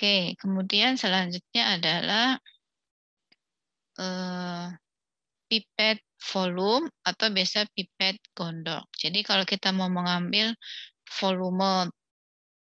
Oke, kemudian selanjutnya adalah pipet volume atau biasa pipet gondok. Jadi kalau kita mau mengambil volume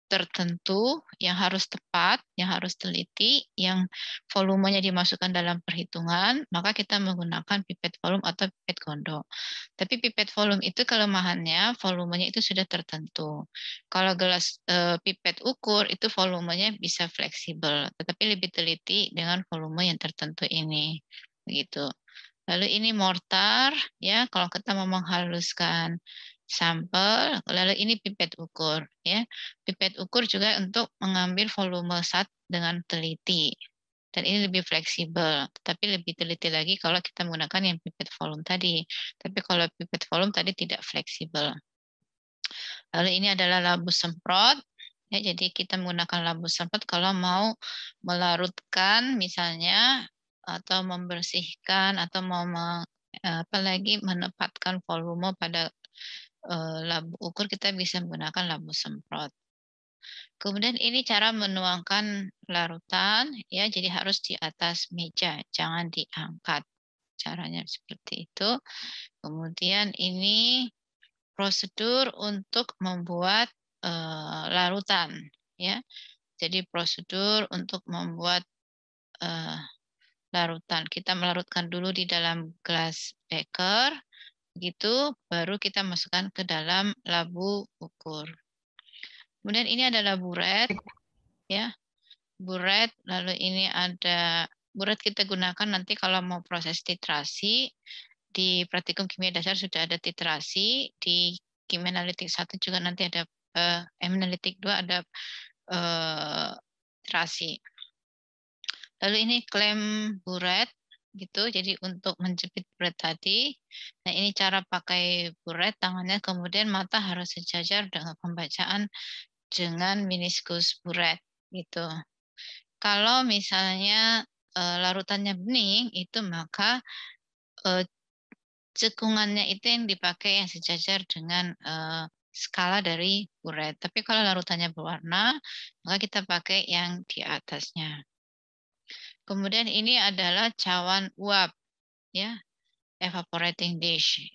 tertentu yang harus tepat, yang harus teliti, yang volumenya dimasukkan dalam perhitungan, maka kita menggunakan pipet volume atau pipet gondok. Tapi pipet volume itu kelemahannya volumenya itu sudah tertentu. Kalau gelas pipet ukur itu volumenya bisa fleksibel, tetapi lebih teliti dengan volume yang tertentu ini. Begitu. Lalu ini mortar, ya kalau kita mau menghaluskan sampel, lalu ini pipet ukur, ya. Pipet ukur juga untuk mengambil volume zat dengan teliti. Dan ini lebih fleksibel, tapi lebih teliti lagi kalau kita menggunakan yang pipet volume tadi. Tapi kalau pipet volume tadi tidak fleksibel. Lalu ini adalah labu semprot. Ya, jadi kita menggunakan labu semprot kalau mau melarutkan misalnya atau membersihkan atau mau apalagi menempatkan volume pada labu ukur, kita bisa menggunakan labu semprot. Kemudian ini cara menuangkan larutan, ya, jadi harus di atas meja, jangan diangkat. Caranya seperti itu. Kemudian ini prosedur untuk membuat larutan, ya. Jadi prosedur untuk membuat larutan. Kita melarutkan dulu di dalam gelas beker, begitu baru kita masukkan ke dalam labu ukur. Kemudian ini adalah buret, ya. Buret, lalu ini ada buret kita gunakan nanti kalau mau proses titrasi. Di praktikum kimia dasar sudah ada titrasi, di kimia analitik 1 juga nanti ada analitik 2 ada titrasi. Lalu ini klem buret gitu, jadi untuk menjepit buret tadi. Nah, ini cara pakai buret tangannya, kemudian mata harus sejajar dengan pembacaan dengan meniskus buret gitu. Kalau misalnya larutannya bening itu maka cekungannya itu yang dipakai yang sejajar dengan skala dari buret. Tapi kalau larutannya berwarna, maka kita pakai yang di atasnya. Kemudian ini adalah cawan uap, ya, evaporating dish.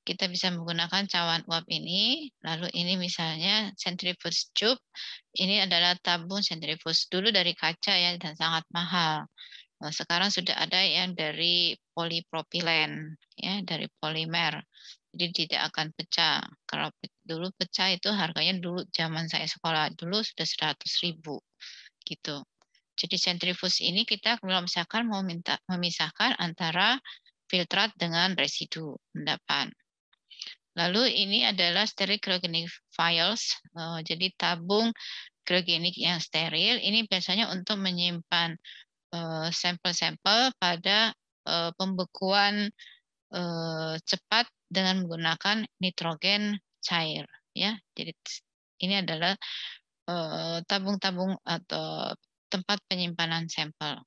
Kita bisa menggunakan cawan uap ini, lalu ini misalnya centrifuge tube, ini adalah tabung centrifuge dulu dari kaca ya dan sangat mahal. Sekarang sudah ada yang dari polipropilen, ya, dari polimer, jadi tidak akan pecah. Kalau dulu pecah itu harganya dulu zaman saya sekolah dulu sudah 100.000 gitu. Jadi sentrifuge ini kita kalau misalkan mau minta memisahkan antara filtrat dengan residu endapan. Lalu ini adalah steril cryogenic vials, jadi tabung cryogenik yang steril. Ini biasanya untuk menyimpan sampel-sampel pada pembekuan cepat dengan menggunakan nitrogen cair, ya. Jadi ini adalah tabung-tabung atau tempat penyimpanan sampel.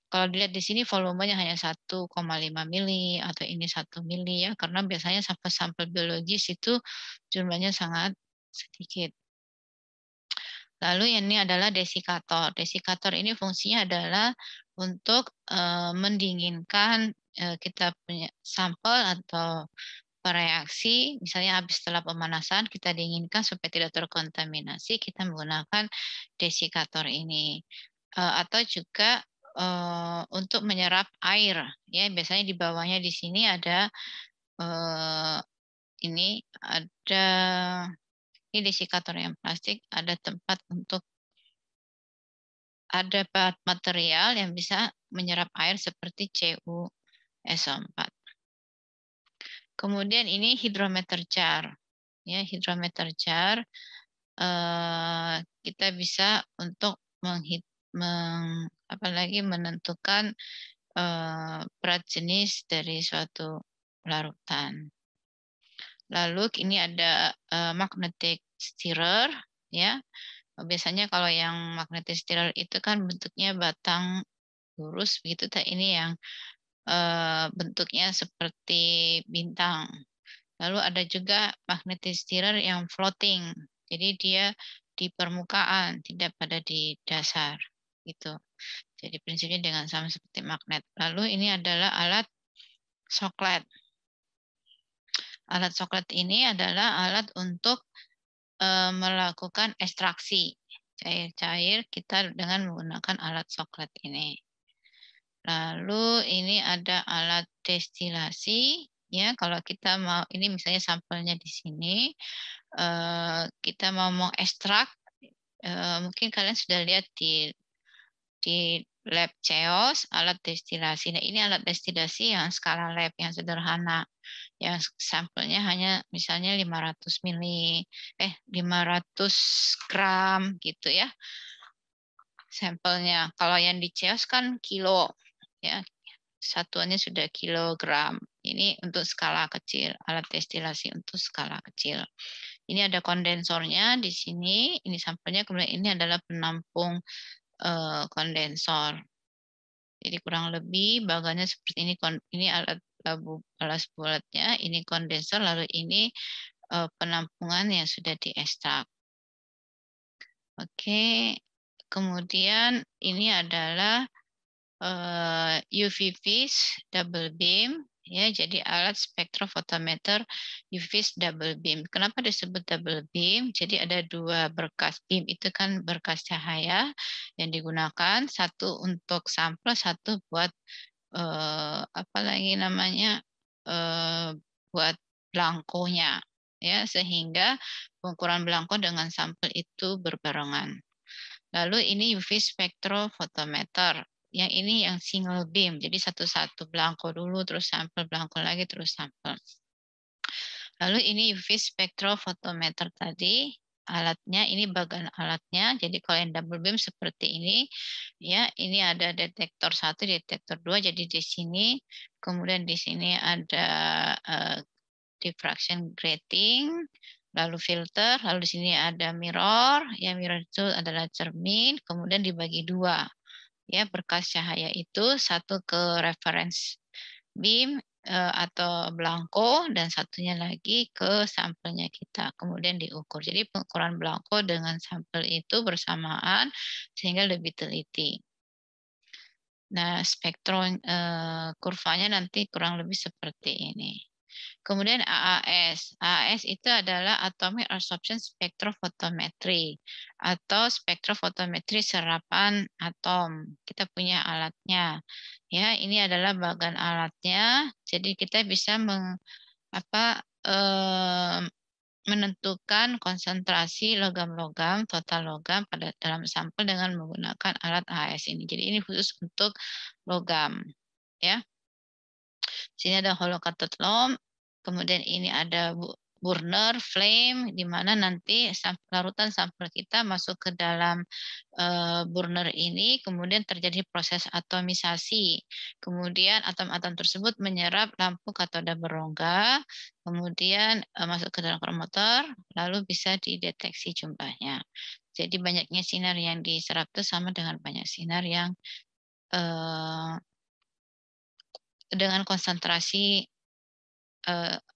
Kalau dilihat di sini volumenya hanya 1,5 mili atau ini 1 mili, ya, karena biasanya sampel-sampel biologis itu jumlahnya sangat sedikit. Lalu ini adalah desikator. Desikator ini fungsinya adalah untuk mendinginkan kita punya sampel atau reaksi, misalnya habis setelah pemanasan kita dinginkan supaya tidak terkontaminasi, kita menggunakan desikator ini. Atau juga untuk menyerap air, ya, biasanya di bawahnya di sini ada ini ada ini desikator yang plastik, ada tempat untuk ada material yang bisa menyerap air seperti CuSO4. Kemudian ini hidrometer jar. Ya, hidrometer jar kita bisa untuk apalagi menentukan berat jenis dari suatu larutan. Lalu ini ada magnetic stirrer, ya. Biasanya kalau yang magnetic stirrer itu kan bentuknya batang lurus begitu, ini yang bentuknya seperti bintang. Lalu ada juga magnetic stirrer yang floating. Jadi dia di permukaan, tidak pada di dasar, gitu. Jadi prinsipnya dengan sama seperti magnet. Lalu ini adalah alat soklet. Alat soklet ini adalah alat untuk melakukan ekstraksi cair-cair kita dengan menggunakan alat soklet ini. Lalu ini ada alat destilasi, ya kalau kita mau ini misalnya sampelnya di sini, kita mau mengekstrak, mungkin kalian sudah lihat di lab CEOS alat destilasi. Nah, ini alat destilasi yang skala lab yang sederhana, yang sampelnya hanya misalnya 500 gram gitu ya, sampelnya. Kalau yang di CEOS kan kilo, ya, satuannya sudah kilogram. Ini untuk skala kecil, alat destilasi untuk skala kecil. Ini ada kondensornya di sini, ini sampelnya, kemudian ini adalah penampung kondensor. Jadi kurang lebih bagannya seperti ini. Ini alat alas bulatnya, ini kondensor, lalu ini penampungan yang sudah diekstrak. Oke, kemudian ini adalah UV vis double beam, ya, jadi alat spektrofotometer UV vis double beam. Kenapa disebut double beam? Jadi ada dua berkas beam, itu kan berkas cahaya yang digunakan, satu untuk sampel, satu buat apa lagi namanya, buat belangkonya, ya, sehingga pengukuran belangko dengan sampel itu berbarengan. Lalu ini UV spektrofotometer. Yang ini yang single beam, jadi satu-satu belangko dulu, terus sampel, belangko lagi, terus sampel. Lalu ini UV spektrofotometer tadi, alatnya, ini bagian alatnya. Jadi kalau yang double beam seperti ini, ya, ini ada detektor 1, detektor 2, jadi di sini, kemudian di sini ada diffraction grating, lalu filter, lalu di sini ada mirror, ya, mirror itu adalah cermin, kemudian dibagi dua, ya, berkas cahaya itu, satu ke reference beam atau belangko, dan satunya lagi ke sampelnya kita, kemudian diukur. Jadi pengukuran belangko dengan sampel itu bersamaan sehingga lebih teliti. Nah, spektrum kurvanya nanti kurang lebih seperti ini. Kemudian AAS. AAS itu adalah Atomic Absorption Spectrophotometry atau spektrofotometri serapan atom. Kita punya alatnya. Ya, ini adalah bagan alatnya. Jadi kita bisa menentukan konsentrasi logam-logam, total logam pada dalam sampel dengan menggunakan alat AAS ini. Jadi ini khusus untuk logam, ya. Sini ada hollow cathode lom, kemudian ini ada burner flame, di mana nanti larutan sampel kita masuk ke dalam burner ini, kemudian terjadi proses atomisasi. Kemudian atom-atom tersebut menyerap lampu katoda berongga, kemudian masuk ke dalam kromotor, lalu bisa dideteksi jumlahnya. Jadi banyaknya sinar yang diserap itu sama dengan banyak sinar yang dengan konsentrasi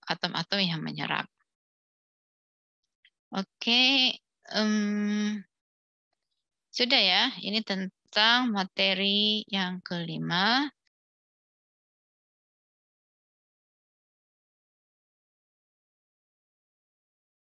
atom-atom yang menyerap. Oke, sudah ya, ini tentang materi yang kelima.